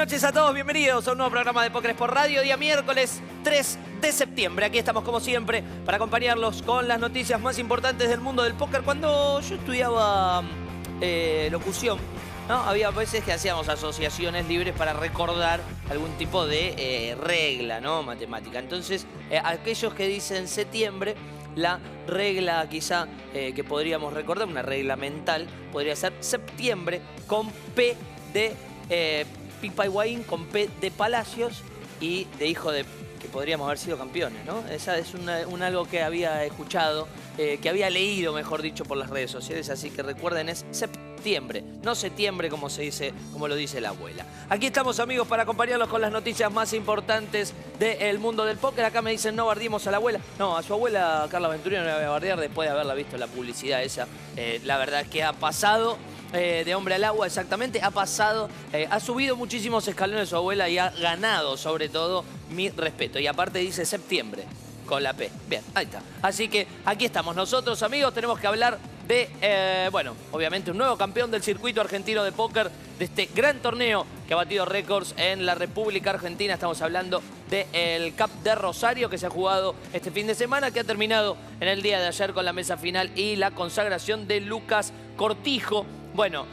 noches a todos, bienvenidos a un nuevo programa de Póker por Radio, día miércoles 3 de septiembre. Aquí estamos como siempre para acompañarlos con las noticias más importantes del mundo del póker. Cuando yo estudiaba locución, ¿no? Había veces que hacíamos asociaciones libres para recordar algún tipo de regla, ¿no? Matemática. Entonces, aquellos que dicen septiembre, la regla quizá que podríamos recordar, una regla mental, podría ser septiembre con P de Pipa Higuaín, con P de Palacios y de hijo de que podríamos haber sido campeones, ¿no? Esa es un algo que había escuchado, que había leído, mejor dicho, por las redes sociales, así que recuerden, es septiembre, no septiembre como se dice, como lo dice la abuela. Aquí estamos, amigos, para acompañarlos con las noticias más importantes del mundo del póker. Acá me dicen, no bardimos a la abuela. No, a su abuela Carla Venturino no la voy a bardear después de haberla visto en la publicidad esa. La verdad es que ha pasado de hombre al agua, exactamente, ha pasado, ha subido muchísimos escalones su abuela y ha ganado, sobre todo, mi respeto. Y aparte dice septiembre, con la P. Bien, ahí está. Así que aquí estamos nosotros, amigos, tenemos que hablar de, bueno, obviamente un nuevo campeón del circuito argentino de póker, de este gran torneo que ha batido récords en la República Argentina. Estamos hablando del Cup de Rosario, que se ha jugado este fin de semana, que ha terminado en el día de ayer con la mesa final y la consagración de Lucas Cortijo. Bueno,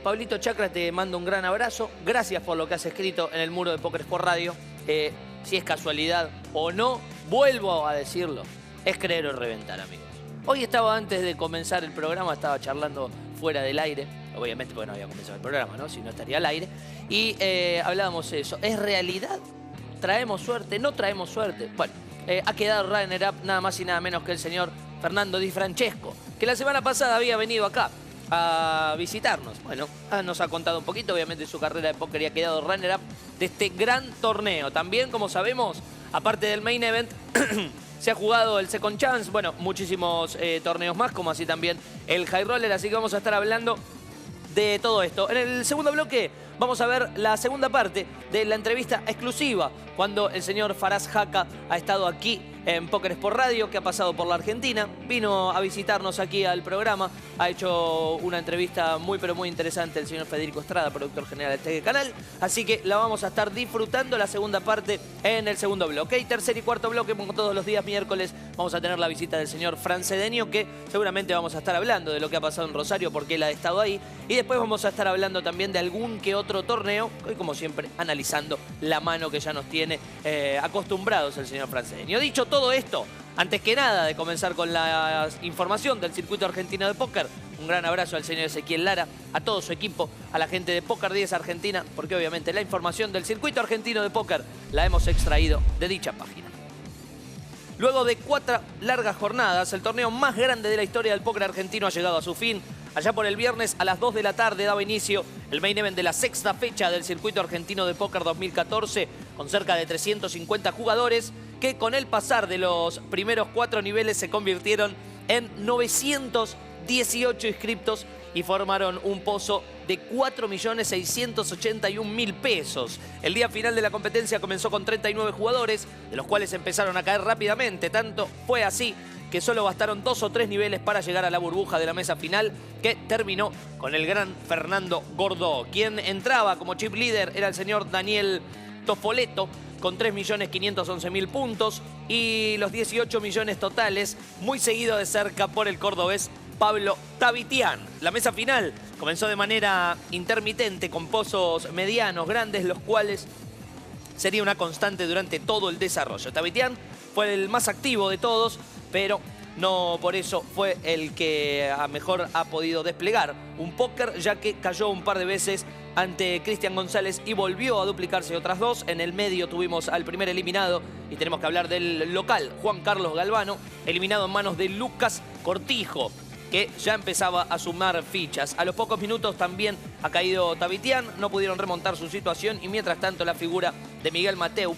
Pablito Chacra, te mando un gran abrazo. Gracias por lo que has escrito en el muro de Póker por Radio. Si es casualidad o no, vuelvo a decirlo, es creer o reventar, amigos. Hoy estaba, antes de comenzar el programa, estaba charlando fuera del aire. Obviamente porque no había comenzado el programa, ¿no? Si no estaría al aire. Y hablábamos de eso. ¿Es realidad? ¿Traemos suerte? ¿No traemos suerte? Bueno, ha quedado runner-up nada más y nada menos que el señor Fernando Di Francesco, que la semana pasada había venido acá a visitarnos. Bueno, nos ha contado un poquito, obviamente, su carrera de póker y ha quedado runner-up de este gran torneo. También, como sabemos, aparte del main event, se ha jugado el Second Chance, bueno, muchísimos torneos más, como así también el High Roller, así que vamos a estar hablando de todo esto. En el segundo bloque vamos a ver la segunda parte de la entrevista exclusiva, cuando el señor Faraz Jaca ha estado aquí en Póker por Radio, que ha pasado por la Argentina, vino a visitarnos aquí al programa, ha hecho una entrevista muy pero muy interesante el señor Federico Estrada, productor general de este canal, así que la vamos a estar disfrutando la segunda parte en el segundo bloque. Y tercer y cuarto bloque, como todos los días miércoles, vamos a tener la visita del señor Fran Cedeño, que seguramente vamos a estar hablando de lo que ha pasado en Rosario, porque él ha estado ahí, y después vamos a estar hablando también de algún que otro torneo, y como siempre analizando la mano que ya nos tiene acostumbrados el señor Fran Cedeño. Dicho todo esto, antes que nada de comenzar con la información del circuito argentino de póker, un gran abrazo al señor Ezequiel Lara, a todo su equipo, a la gente de Póker 10 Argentina, porque obviamente la información del circuito argentino de póker la hemos extraído de dicha página. Luego de 4 largas jornadas, el torneo más grande de la historia del póker argentino ha llegado a su fin. Allá por el viernes a las 2 de la tarde daba inicio el main event de la sexta fecha del circuito argentino de póker 2014, con cerca de 350 jugadores, que con el pasar de los primeros 4 niveles se convirtieron en 918 inscriptos y formaron un pozo de 4.681.000 pesos. El día final de la competencia comenzó con 39 jugadores, de los cuales empezaron a caer rápidamente. Tanto fue así que solo bastaron 2 o 3 niveles para llegar a la burbuja de la mesa final, que terminó con el gran Fernando Gordó. Quien entraba como chip leader era el señor Daniel Tofoleto, con 3.511.000 puntos, y los 18 millones totales, muy seguido de cerca por el cordobés Pablo Tavitian. La mesa final comenzó de manera intermitente, con pozos medianos, grandes, los cuales sería una constante durante todo el desarrollo. Tavitian fue el más activo de todos, pero no por eso fue el que mejor ha podido desplegar un póker, ya que cayó un par de veces ante Cristian González y volvió a duplicarse otras 2. En el medio tuvimos al primer eliminado, y tenemos que hablar del local, Juan Carlos Galvano, eliminado en manos de Lucas Cortijo, que ya empezaba a sumar fichas. A los pocos minutos también ha caído Tavitian, no pudieron remontar su situación, y mientras tanto la figura de Miguel Mateu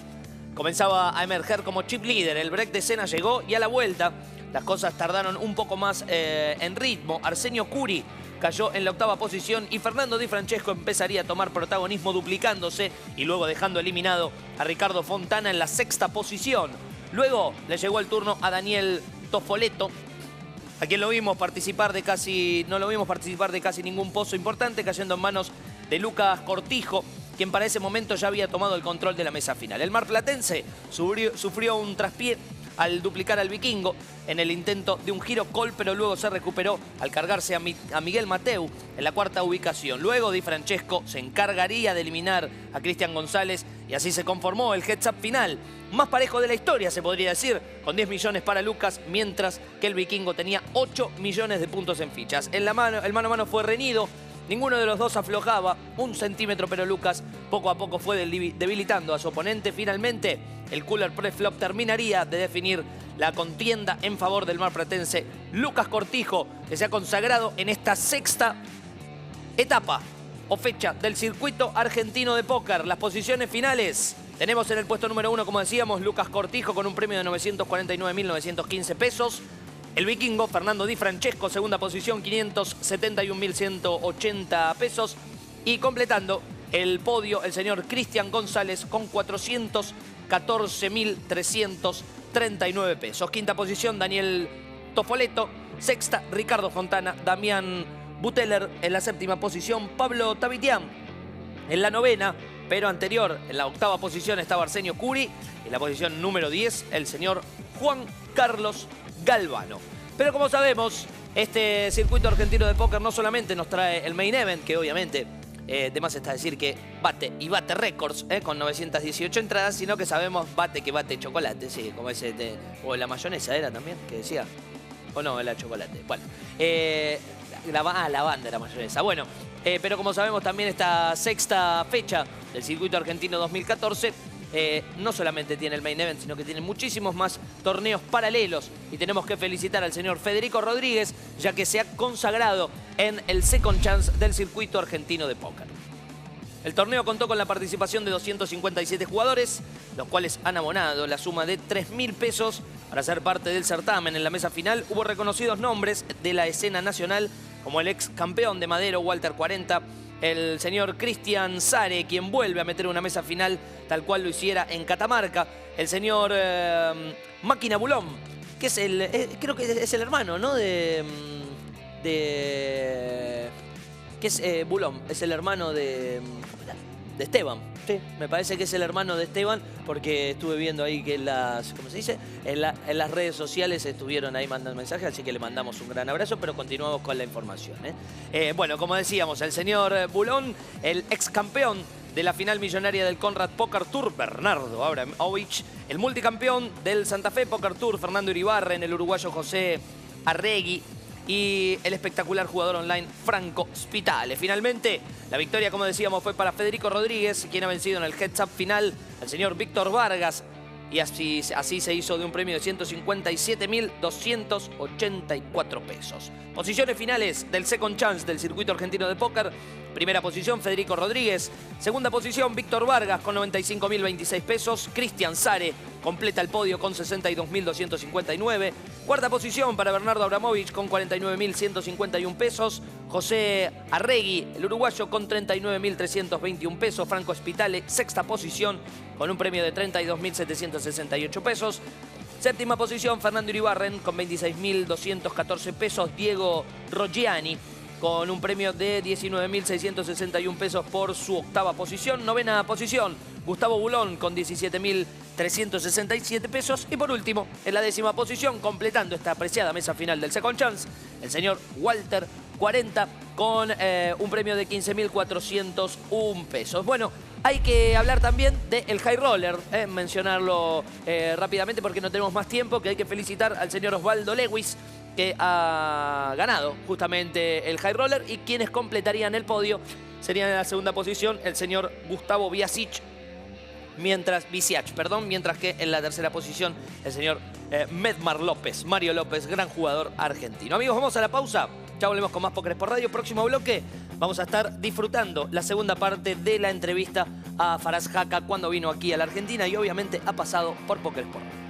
comenzaba a emerger como chip leader. El break de escena llegó, y a la vuelta las cosas tardaron un poco más en ritmo. Arsenio Curi cayó en la 8ª posición y Fernando Di Francesco empezaría a tomar protagonismo, duplicándose y luego dejando eliminado a Ricardo Fontana en la 6ª posición. Luego le llegó el turno a Daniel Tofoleto, a quien no lo vimos participar de casi ningún pozo importante, cayendo en manos de Lucas Cortijo. quien para ese momento ya había tomado el control de la mesa final. El marplatense sufrió un traspié al duplicar al vikingo en el intento de un giro col, pero luego se recuperó al cargarse a Miguel Mateu en la cuarta ubicación. Luego Di Francesco se encargaría de eliminar a Cristian González y así se conformó el heads-up final más parejo de la historia, se podría decir, con 10 millones para Lucas, mientras que el vikingo tenía 8 millones de puntos en fichas. El mano a mano fue reñido. Ninguno de los dos aflojaba un centímetro, pero Lucas poco a poco fue debilitando a su oponente. Finalmente, el cooler preflop terminaría de definir la contienda en favor del marplatense Lucas Cortijo, que se ha consagrado en esta sexta etapa o fecha del circuito argentino de póker. Las posiciones finales. Tenemos en el puesto número 1, como decíamos, Lucas Cortijo con un premio de 949.915 pesos. El vikingo Fernando Di Francesco, segunda posición, 571.180 pesos. Y completando el podio, el señor Cristian González con 414.339 pesos. Quinta posición, Daniel Tofoleto. Sexta, Ricardo Fontana. Damián Buteler en la séptima posición. Pablo Tavitian en la novena, pero anterior, en la octava posición estaba Arsenio Curi. En la posición número 10, el señor Juan Carlos Galvano. Pero como sabemos, este circuito argentino de póker no solamente nos trae el main event, que obviamente de más está decir que bate récords con 918 entradas, sino que sabemos bate chocolate, sí, como ese o la mayonesa era también, que decía, o no, era chocolate. Bueno, la banda era mayonesa. Bueno, pero como sabemos también esta sexta fecha del circuito argentino 2014 no solamente tiene el main event, sino que tiene muchísimos más torneos paralelos. Y tenemos que felicitar al señor Federico Rodríguez, ya que se ha consagrado en el second chance del circuito argentino de póker. El torneo contó con la participación de 257 jugadores, los cuales han abonado la suma de 3.000 pesos para ser parte del certamen. En la mesa final hubo reconocidos nombres de la escena nacional, como el ex campeón de Madero, Walter 40, el señor Cristian Sare, quien vuelve a meter una mesa final tal cual lo hiciera en Catamarca, el señor Máquina Bulón, que es creo que es el hermano, ¿no? Que es Bulón, es el hermano de Esteban. Sí, me parece que es el hermano de Esteban, porque estuve viendo ahí que ¿cómo se dice? En las redes sociales estuvieron ahí mandando mensajes, así que le mandamos un gran abrazo, pero continuamos con la información. Bueno, como decíamos, el señor Bulón, el ex campeón de la final millonaria del Conrad Poker Tour, Bernardo Abramovich, el multicampeón del Santa Fe Poker Tour, Fernando Iribarren, el uruguayo José Arregui, y el espectacular jugador online Franco Spitale. Finalmente, la victoria, como decíamos, fue para Federico Rodríguez, quien ha vencido en el heads-up final al señor Víctor Vargas, y así se hizo de un premio de 157.284 pesos. Posiciones finales del second chance del circuito argentino de póker. Primera posición, Federico Rodríguez. Segunda posición, Víctor Vargas con 95.026 pesos. Cristian Sare completa el podio con 62.259. Cuarta posición para Bernardo Abramovich con 49.151 pesos. José Arregui, el uruguayo, con 39.321 pesos. Franco Spitale, sexta posición, con un premio de 32.768 pesos. Séptima posición, Fernando Iribarren, con 26.214 pesos. Diego Roggiani, con un premio de 19.661 pesos por su octava posición. Novena posición, Gustavo Bulón, con 17.367 pesos. Y por último, en la décima posición, completando esta apreciada mesa final del Second Chance, el señor Walter 40, con un premio de 15.401 pesos. Bueno, hay que hablar también del High Roller, mencionarlo rápidamente porque no tenemos más tiempo, que hay que felicitar al señor Osvaldo Lewis, que ha ganado justamente el High Roller, y quienes completarían el podio serían en la segunda posición el señor Gustavo Viciach, mientras que en la tercera posición el señor Medmar López, Mario López, gran jugador argentino. Amigos, vamos a la pausa. Ya volvemos con más Póker por Radio. Próximo bloque vamos a estar disfrutando la segunda parte de la entrevista a Faraz Jaca cuando vino aquí a la Argentina y obviamente ha pasado por Póker por Radio.